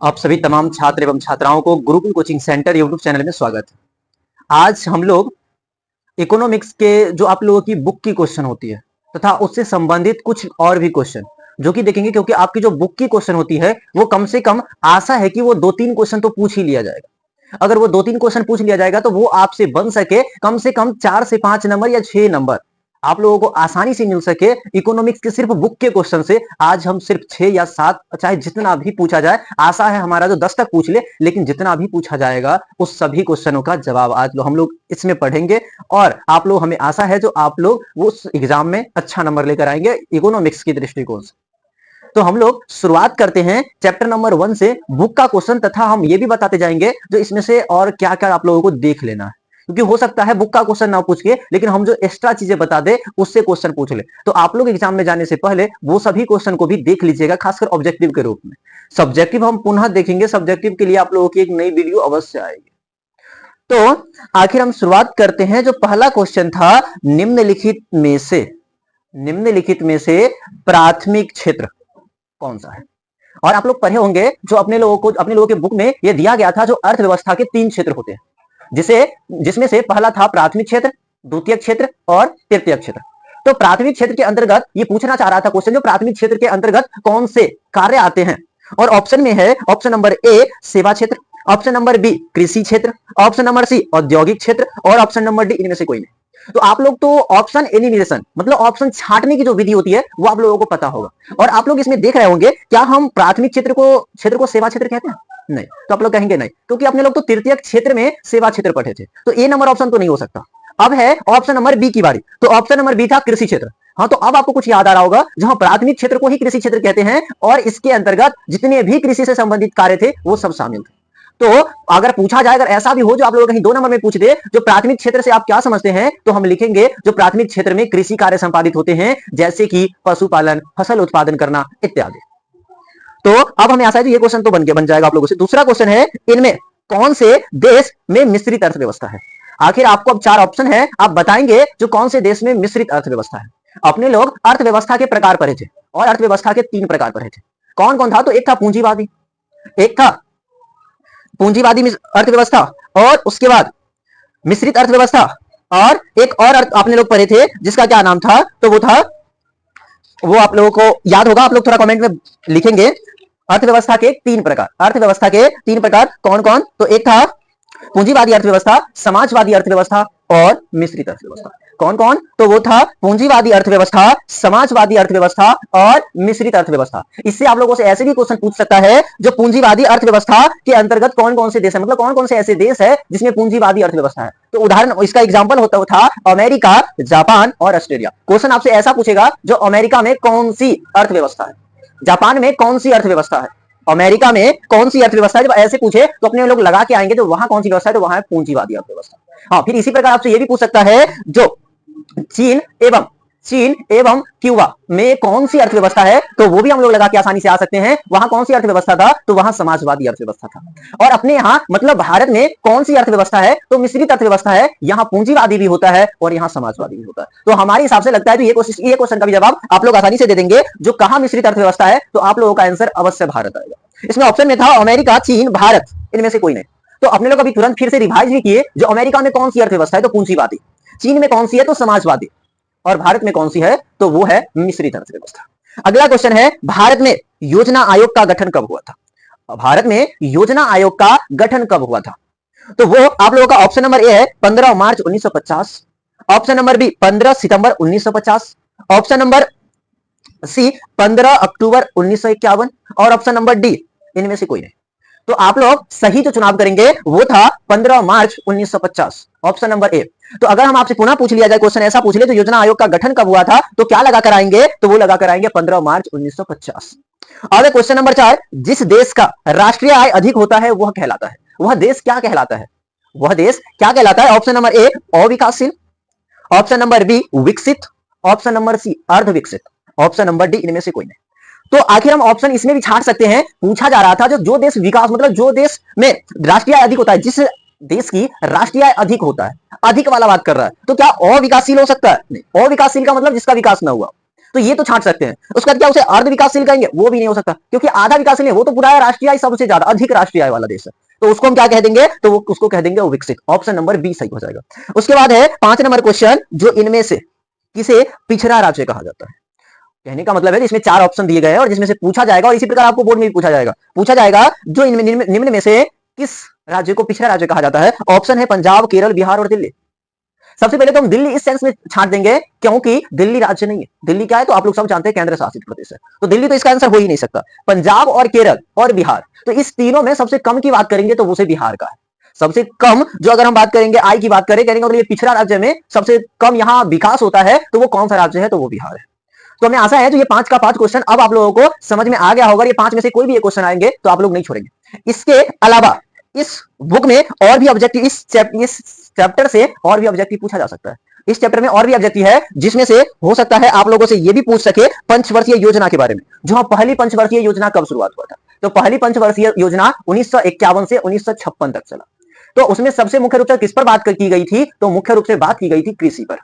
आप सभी तमाम छात्र एवं छात्राओं को Gurukul coaching centre YouTube channel में स्वागत है। आज हम लोग इकोनॉमिक्स के जो आप लोगों की बुक की क्वेश्चन होती है तथा उससे संबंधित कुछ और भी क्वेश्चन जो कि देखेंगे, क्योंकि आपकी जो बुक की क्वेश्चन होती है वो कम से कम आशा है कि वो 2-3 क्वेश्चन तो पूछ ही लिया जाएगा। अगर वो 2-3 क्वेश्चन पूछ लिया जाएगा तो वो आपसे बन सके कम से कम 4 से 5 नंबर या 6 नंबर आप लोगों को आसानी से मिल सके इकोनॉमिक्स के सिर्फ बुक के क्वेश्चन से। आज हम सिर्फ 6 या 7, चाहे जितना भी पूछा जाए, आशा है हमारा जो 10 तक पूछ ले, लेकिन जितना भी पूछा जाएगा उस सभी क्वेश्चनों का जवाब आज हम लोग इसमें पढ़ेंगे। और आप लोग, हमें आशा है जो आप लोग वो उस एग्जाम में अच्छा नंबर लेकर आएंगे इकोनॉमिक्स की दृष्टिकोण से। तो हम लोग शुरुआत करते हैं चैप्टर नंबर 1 से बुक का क्वेश्चन, तथा हम ये भी बताते जाएंगे जो इसमें से और क्या क्या आप लोगों को देख लेना है, क्योंकि हो सकता है बुक का क्वेश्चन ना पूछ के लेकिन हम जो एक्स्ट्रा चीजें बता दे उससे क्वेश्चन पूछ ले। तो आप लोग एग्जाम में जाने से पहले वो सभी क्वेश्चन को भी देख लीजिएगा, खासकर ऑब्जेक्टिव के रूप में। सब्जेक्टिव हम पुनः देखेंगे, सब्जेक्टिव के लिए आप लोगों की एक नई वीडियो अवश्य आएगी। तो आखिर हम शुरुआत करते हैं। जो पहला क्वेश्चन था, निम्नलिखित में से प्राथमिक क्षेत्र कौन सा है? और आप लोग पढ़े होंगे जो अपने लोगों के बुक में ये दिया गया था, जो अर्थव्यवस्था के 3 क्षेत्र होते हैं, जिसमें से पहला था प्राथमिक क्षेत्र, द्वितीय क्षेत्र और तृतीय क्षेत्र। तो प्राथमिक क्षेत्र के अंतर्गत ये पूछना चाह रहा था क्वेश्चन, जो प्राथमिक क्षेत्र के अंतर्गत कौन से कार्य आते हैं। और ऑप्शन में है ऑप्शन नंबर ए सेवा क्षेत्र, ऑप्शन नंबर बी कृषि क्षेत्र, ऑप्शन नंबर सी औद्योगिक क्षेत्र और ऑप्शन नंबर डी इनमें से कोई नहीं। तो आप लोग तो ऑप्शन एलिमिनेशन मतलब ऑप्शन छांटने की जो विधि होती है वो आप लोगों को पता होगा। और आप लोग इसमें देख रहे होंगे, क्या हम प्राथमिक क्षेत्र को सेवा क्षेत्र कहते हैं? नहीं। तो आप लोग कहेंगे नहीं, क्योंकि अपने लोग तो तृतीय क्षेत्र में सेवा क्षेत्र पढ़े थे, तो ए नंबर ऑप्शन तो नहीं हो सकता। अब है ऑप्शन नंबर बी की बारी। तो ऑप्शन नंबर बी था कृषि क्षेत्र। हाँ, तो अब आपको कुछ याद आ रहा होगा, जहां प्राथमिक क्षेत्र को ही कृषि क्षेत्र कहते हैं और इसके अंतर्गत जितने भी कृषि से संबंधित कार्य थे वो सब शामिल थे। तो अगर पूछा जाए, अगर ऐसा भी हो जो आप लोग कहीं 2 नंबर में पूछ दे, जो प्राथमिक क्षेत्र से आप क्या समझते हैं, तो हम लिखेंगे जो प्राथमिक क्षेत्र में कृषि कार्य संपादित होते हैं, जैसे कि पशुपालन, फसल उत्पादन करना इत्यादि। तो अब हमें आशा है ये क्वेश्चन तो बन जाएगा आप लोगों से। दूसरा क्वेश्चन है, इनमें कौन से देश में मिश्रित अर्थव्यवस्था है? आखिर आपको अब 4 ऑप्शन है, आप बताएंगे जो कौन से देश में मिश्रित अर्थव्यवस्था है। अपने लोग अर्थव्यवस्था के प्रकार पढ़े थे और अर्थव्यवस्था के 3 प्रकार पढ़े थे। कौन कौन था? तो एक था पूंजीवादी, एक था पूंजीवादी अर्थव्यवस्था, और उसके बाद मिश्रित अर्थव्यवस्था, और एक और आपने लोग पढ़े थे जिसका क्या नाम था, तो वो था, वो आप लोगों को याद होगा, आप लोग थोड़ा कमेंट में लिखेंगे। अर्थव्यवस्था के 3 प्रकार, अर्थव्यवस्था के 3 प्रकार कौन कौन? तो एक था पूंजीवादी अर्थव्यवस्था, समाजवादी अर्थव्यवस्था और मिश्रित अर्थव्यवस्था। कौन कौन? तो वो था पूंजीवादी अर्थव्यवस्था, समाजवादी अर्थव्यवस्था और मिश्रित अर्थव्यवस्था। इससे आप लोगों से ऐसे भी क्वेश्चन पूछ सकता है, जो पूंजीवादी अर्थव्यवस्था के अंतर्गत कौन कौन से देश है, मतलब कौन कौन से ऐसे देश है जिसमें पूंजीवादी अर्थव्यवस्था है। तो उदाहरण, इसका एग्जाम्पल होता था अमेरिका, जापान और ऑस्ट्रेलिया। क्वेश्चन आपसे ऐसा पूछेगा, जो अमेरिका में कौन सी अर्थव्यवस्था है, जापान में कौन सी अर्थव्यवस्था है, अमेरिका में कौन सी अर्थव्यवस्था है। जब ऐसे पूछे तो अपने लोग लगा के आएंगे, जो वहां कौन सी व्यवस्था है, तो वहां है पूंजीवादी अर्थव्यवस्था। हाँ, फिर इसी प्रकार आपसे ये भी पूछ सकता है, जो चीन एवं क्यूबा में कौन सी अर्थव्यवस्था है, तो वो भी हम लोग लगा के आसानी से आ सकते हैं। वहां कौन सी अर्थव्यवस्था था, तो वहां समाजवादी अर्थव्यवस्था था। और अपने यहाँ मतलब भारत में कौन सी अर्थव्यवस्था है, तो मिश्रित अर्थव्यवस्था है। यहाँ पूंजीवादी भी होता है और यहाँ समाजवादी भी होता है। तो हमारे हिसाब से लगता है तो ये क्वेश्चन का भी जवाब आप लोग आसानी से दे देंगे। जो कहा मिश्रित अर्थव्यवस्था है, तो आप लोगों का आंसर अवश्य भारत आएगा। इसमें ऑप्शन में था अमेरिका, चीन, भारत, इनमें से कोई नहीं। तो अपने लोग अभी तुरंत फिर से रिवाइज भी किए, जो अमेरिका में कौन सी अर्थव्यवस्था है, तो पूंजीवादी, चीन में कौन सी है, तो समाजवादी, और भारत में कौन सी है, तो वो है मिश्रित अर्थव्यवस्था। अगला क्वेश्चन है, भारत में योजना आयोग का गठन कब हुआ था? भारत में योजना आयोग का गठन कब हुआ था? तो वो आप लोगों का ऑप्शन नंबर ए है 15 मार्च 1950, ऑप्शन नंबर बी 15 सितंबर 1950, ऑप्शन नंबर सी 15 अक्टूबर 1951 और ऑप्शन नंबर डी इनमें से कोई नहीं। तो आप लोग सही जो चुनाव करेंगे वो था 15 मार्च 1950, ऑप्शन नंबर ए। तो अगर हम आपसे पुनः पूछ लिया जाए, क्वेश्चन ऐसा पूछ ले, तो योजना आयोग का गठन कब हुआ था, तो क्या लगा कर आएंगे, तो वो लगा कर आएंगे 15 मार्च 1950। और क्वेश्चन नंबर 4, जिस देश का राष्ट्रीय आय अधिक होता है वह कहलाता है, वह देश क्या कहलाता है, वह देश क्या कहलाता है? ऑप्शन नंबर ए अविकासशील, ऑप्शन नंबर बी विकसित, ऑप्शन नंबर सी अर्ध विकसित, ऑप्शन नंबर डी इनमें से कोई नहीं। तो आखिर हम ऑप्शन इसमें भी छांट सकते हैं। पूछा जा रहा था जो देश विकास मतलब जो देश में राष्ट्रीय आय अधिक होता है, जिस देश की राष्ट्रीय आय अधिक होता है, अधिक वाला बात कर रहा है, तो क्या अविकासशील हो सकता है? नहीं। अविकासशील का मतलब जिसका विकास ना हुआ। तो ये तो छांट सकते हैं। उसके बाद क्या उसे अर्ध विकासशील कहेंगे? वो भी नहीं हो सकता, क्योंकि आधा विकासशील नहीं, वो तो पूरा राष्ट्रीय आय सबसे ज्यादा अधिक राष्ट्रीय आय वाला देश है, तो उसको हम क्या कह देंगे? तो वो उसको कह देंगे वो विकसित। ऑप्शन नंबर बी सही हो जाएगा। उसके बाद है 5 नंबर क्वेश्चन, जो इनमें से किसे पिछड़ा राज्य कहा जाता है? कहने का मतलब है इसमें 4 ऑप्शन दिए गए हैं और जिसमें से पूछा जाएगा, और इसी प्रकार आपको बोर्ड में भी पूछा जाएगा जो इनमें निम्न में से किस राज्य को पिछड़ा राज्य कहा जाता है? ऑप्शन है पंजाब, केरल, बिहार और दिल्ली। सबसे पहले तो हम दिल्ली इस सेंस में छांट देंगे क्योंकि दिल्ली राज्य नहीं है। दिल्ली क्या है? तो आप लोग सब जानते हैं केंद्र शासित प्रदेश है, तो दिल्ली तो इसका आंसर हो ही नहीं सकता। पंजाब और केरल और बिहार, तो इस तीनों में सबसे कम की बात करेंगे तो वो से बिहार का है। सबसे कम जो अगर हम बात करेंगे आय की बात करेंगे और ये पिछड़ा राज्य में सबसे कम यहाँ विकास होता है, तो वो कौन सा राज्य है? तो वो बिहार है। तो हमें आशा है जो ये 5 का 5 क्वेश्चन अब आप लोगों को समझ में आ गया होगा। ये 5 में से कोई भी एक क्वेश्चन आएंगे तो आप लोग नहीं छोड़ेंगे। इसके अलावा इस बुक में और भी ऑब्जेक्टिव, इस चैप्टर से और भी ऑब्जेक्टिव पूछा जा सकता है। इस चैप्टर में और भी ऑब्जेक्टिव है, जिसमें से हो सकता है आप लोगों से ये भी पूछ सके पंचवर्षीय योजना के बारे में। जो हाँ, पहली पंचवर्षीय योजना कब शुरुआत हुआ था? तो पहली पंचवर्षीय योजना 1951 से 1956 तक चला। तो उसमें सबसे मुख्य रूप से किस पर बात की गई थी? तो मुख्य रूप से बात की गई थी कृषि पर।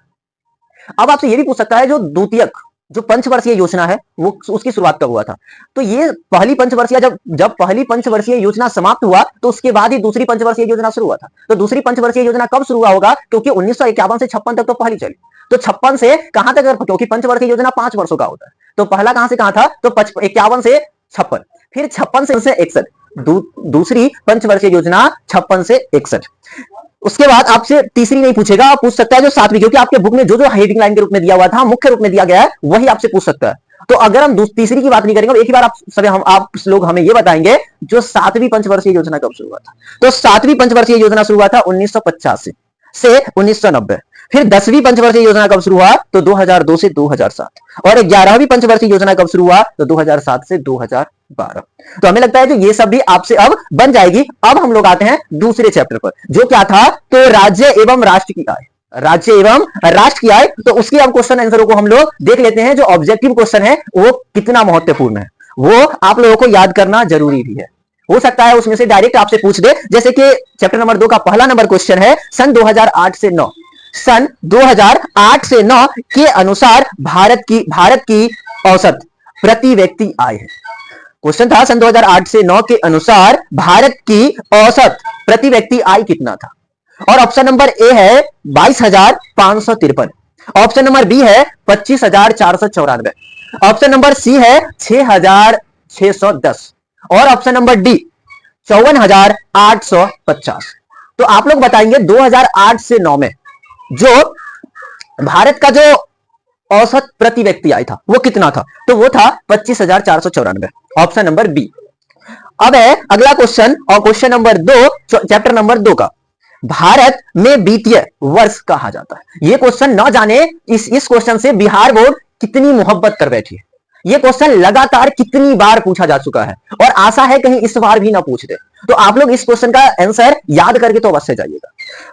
अब आपसे ये भी पूछ सकता है जो द्वितीयक, जो पंचवर्षीय योजना है, वो उसकी शुरुआत कब हुआ था? तो ये पहली पंचवर्षीय, जब पहली पंचवर्षीय योजना समाप्त हुआ तो उसके बाद ही दूसरी पंचवर्षीय योजना शुरू हुआ था। तो दूसरी पंचवर्षीय योजना कब शुरू हुआ होगा? क्योंकि 1951 से 56 तक तो पहली चली, तो 56 से कहां तक? क्योंकि पंचवर्षीय योजना 5 वर्षों का होता है, तो पहला कहां से कहां था? तो 51 से 56, फिर 56 से 61, दूसरी पंचवर्षीय योजना 56 से 61। उसके बाद आपसे तीसरी नहीं पूछेगा, आप पूछ सकता है जो 7वीं, क्योंकि आपके बुक में जो जो हेडिंग लाइन के रूप में दिया हुआ था, मुख्य रूप में दिया गया है, वही आपसे पूछ सकता है। तो अगर हम तीसरी की बात नहीं करेंगे, एक ही बार आप लोग हमें ये बताएंगे जो 7वीं पंचवर्षीय योजना कब शुरू हुआ था? तो 7वीं पंचवर्षीय योजना शुरू हुआ था 1985 से 1990। फिर 10वीं पंचवर्षीय योजना कब शुरू हुआ? तो 2002 से 2007। और 11वीं पंचवर्षीय योजना कब शुरू हुआ? तो 2007 से 2012। तो हमें लगता है जो ये सब भी आपसे अब बन जाएगी। अब हम लोग आते हैं दूसरे चैप्टर पर, जो क्या था? तो राज्य एवं राष्ट्र की आय। राज्य एवं राष्ट्र की आय, तो उसकी अब क्वेश्चन आंसरों को हम लोग देख लेते हैं। जो ऑब्जेक्टिव क्वेश्चन है वो कितना महत्वपूर्ण है, वो आप लोगों को याद करना जरूरी भी है। हो सकता है उसमें से डायरेक्ट आपसे पूछ दे, जैसे कि चैप्टर नंबर 2 का पहला नंबर क्वेश्चन है, सन 2008 से 9, सन 2008 से 9 के अनुसार भारत की औसत प्रति व्यक्ति आय है। क्वेश्चन था सन 2008 से 9 के अनुसार भारत की औसत प्रति व्यक्ति आय कितना था? और ऑप्शन नंबर ए है 22,553, ऑप्शन नंबर बी है 25,494, ऑप्शन नंबर सी है 6,610 और ऑप्शन नंबर डी 54,850। तो आप लोग बताएंगे 2008 से 9 में जो भारत का जो औसत प्रति व्यक्ति आय था वो कितना था? तो वो था 25,494, ऑप्शन नंबर बी। अब है अगला क्वेश्चन, और क्वेश्चन नंबर 2 चैप्टर नंबर 2 का, भारत में वित्तीय वर्ष कहा जाता है। ये क्वेश्चन न जाने इस क्वेश्चन से बिहार बोर्ड कितनी मोहब्बत कर बैठी है। ये क्वेश्चन लगातार कितनी बार पूछा जा चुका है और आशा है कहीं इस बार भी ना पूछ दे। तो आप लोग इस क्वेश्चन का आंसर याद करके तो अवश्य जाइएगा।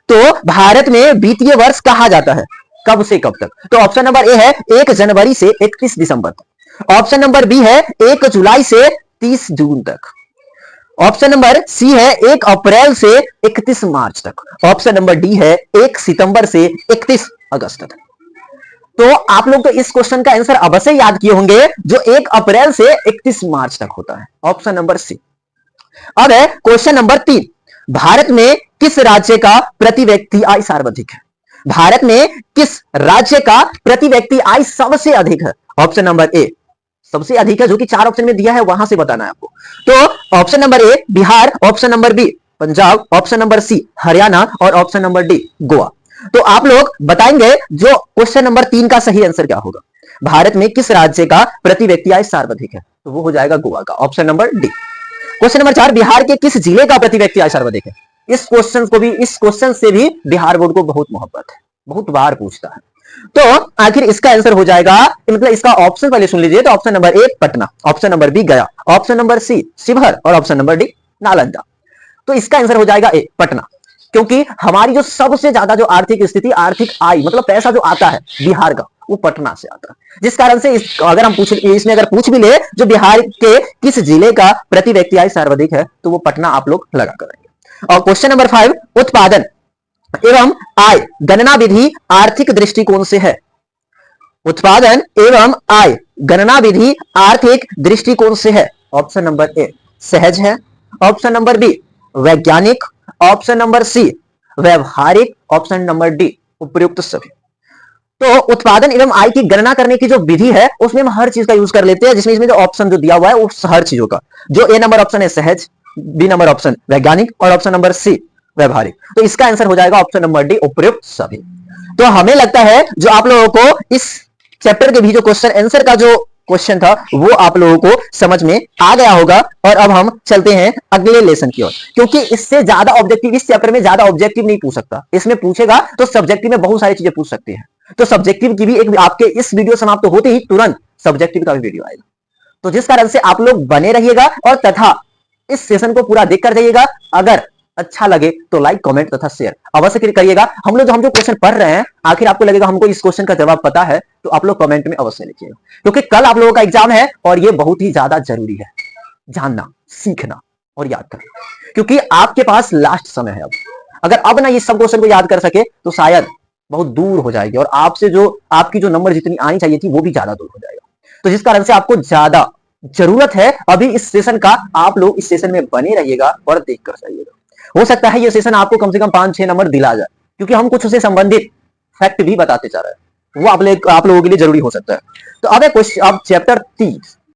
तो भारत में वित्तीय वर्ष कहा जाता है कब से कब तक? तो ऑप्शन नंबर ए है 1 जनवरी से 31 दिसंबर तक, ऑप्शन नंबर बी है 1 जुलाई से 30 जून तक, ऑप्शन नंबर सी है 1 अप्रैल से 31 मार्च तक, ऑप्शन नंबर डी है 1 सितंबर से 31 अगस्त तक। तो आप लोग तो इस क्वेश्चन का आंसर अवश्य याद किए होंगे जो 1 अप्रैल से 31 मार्च तक होता है, ऑप्शन नंबर सी। अब है क्वेश्चन नंबर 3, भारत में किस राज्य का प्रति व्यक्ति आय सर्वाधिक है? भारत में किस राज्य का प्रति व्यक्ति आय सबसे अधिक है? ऑप्शन नंबर ए सबसे अधिक है, जो कि 4 ऑप्शन में दिया है वहां से बताना है आपको। तो option number A Bihar, option number B Punjab, option number C Haryana और ऑप्शन नंबर डी गोवा। तो आप लोग बताएंगे जो क्वेश्चन नंबर 3 का सही आंसर क्या होगा। भारत में किस राज्य का प्रति व्यक्ति आय सर्वाधिक है? तो वो हो जाएगा गोवा का, option number D. Question number 4, Bihar के किस जिले का प्रति व्यक्ति आय सर्वाधिक है? इस क्वेश्चन से भी बिहार बोर्ड को बहुत मोहब्बत है, बहुत बार पूछता है। तो आखिर इसका आंसर हो जाएगा, मतलब इसका ऑप्शन पहले सुन लीजिए। तो option number A Patna, option number B Gaya, option number C Sheohar और ऑप्शन नंबर डी नालंदा। तो इसका आंसर हो जाएगा ए पटना, क्योंकि हमारी जो सबसे ज्यादा जो आर्थिक स्थिति, आर्थिक आय मतलब पैसा जो आता है बिहार का, वो पटना से आता है। जिस कारण से अगर हम इसमें अगर पूछ भी ले जो बिहार के किस जिले का प्रति व्यक्ति आय सर्वाधिक है, तो वो पटना आप लोग लगा करेंगे। और क्वेश्चन नंबर 5, उत्पादन एवं आय गणना विधि आर्थिक दृष्टिकोण से है। उत्पादन एवं आय गणना विधि आर्थिक दृष्टिकोण से है। ऑप्शन नंबर ए सहज है, ऑप्शन नंबर बी वैज्ञानिक, ऑप्शन नंबर सी व्यवहारिक, ऑप्शन नंबर डी उपयुक्त सभी। तो उत्पादन एवं आय की गणना करने की जो विधि है उसमें हम हर चीज का यूज कर लेते हैं, जिसमें इसमें जो ऑप्शन जो दिया हुआ है वो हर चीजों का, जो ए नंबर ऑप्शन है सहज, बी नंबर ऑप्शन वैज्ञानिक और ऑप्शन नंबर सी व्यवहारिक। तो इसका आंसर हो जाएगा ऑप्शन नंबर डी उपयुक्त सभी। तो हमें लगता है जो आप लोगों को इस चैप्टर के भी जो क्वेश्चन आंसर का जो क्वेश्चन था वो आप लोगों को समझ में आ गया होगा। और अब हम चलते हैं अगले लेसन की ओर, क्योंकि इससे ज्यादा ऑब्जेक्टिव इस चैप्टर में ज्यादा ऑब्जेक्टिव नहीं पूछ सकता, इसमें पूछेगा तो सब्जेक्टिव में बहुत सारी चीजें पूछ सकते हैं। तो सब्जेक्टिव की भी एक आपके इस वीडियो समाप्त होते ही तुरंत सब्जेक्टिव का भी वीडियो आएगा। तो जिस कारण से आप लोग बने रहिएगा और तथा इस सेशन को पूरा देखकर जाइएगा। अगर अच्छा लगे तो लाइक कमेंट तथा शेयर अवश्य करिएगा। हम जो क्वेश्चन पढ़ रहे हैं आखिर आपको लगेगा हमको इस क्वेश्चन का जवाब पता है, तो आप लोग कमेंट में अवश्य लिखिएगा, क्योंकि कल आप लोगों का एग्जाम है और ये बहुत ही ज्यादा जरूरी है जानना, सीखना और याद करना, क्योंकि आपके पास लास्ट समय है। अब अगर अब ना ये सब क्वेश्चन को याद कर सके तो शायद बहुत दूर हो जाएगी और आपसे जो आपकी जो नंबर जितनी आनी चाहिए थी वो भी ज्यादा दूर हो जाएगा। तो जिस कारण से आपको ज्यादा जरूरत है अभी इस सेशन का, आप लोग इस सेशन में बने रहिएगा और देख कर जाइएगा। हो सकता है ये सेशन आपको कम से कम 5-6 नंबर दिला जाए, क्योंकि हम कुछ उससे संबंधित फैक्ट भी बताते जा रहे हैं, वो आप लोगों के लिए जरूरी हो सकता है। तो अब चैप्टर 30